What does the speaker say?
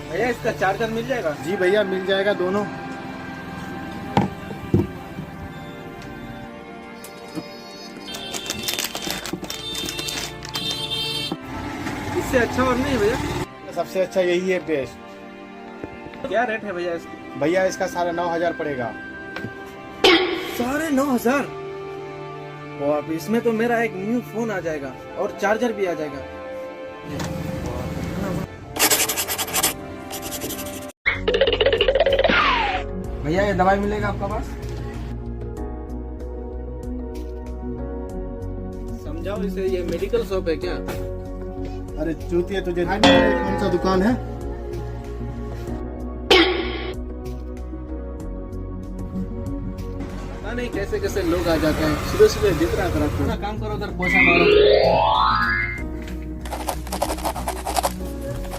भैया इसका चार्जर मिल जाएगा? जी भैया मिल जाएगा दोनों। इससे अच्छा और नहीं है भैया? सबसे अच्छा यही है, बेस्ट। क्या रेट है भैया इसकी? भैया इसका 9,500 पड़ेगा। 9,500? और अब इसमें तो मेरा एक न्यू फोन आ जाएगा और चार्जर भी आ जाएगा। भैया ये दवाई मिलेगा आपका पास? समझाओ इसे, ये मेडिकल शॉप है क्या? अरे चूतिया, तुझे कौन सा दुकान है? पता नहीं कैसे कैसे लोग आ जाते हैं, सुबह सुबह दिख रहा करा। काम करो उधर, पोछा मारो।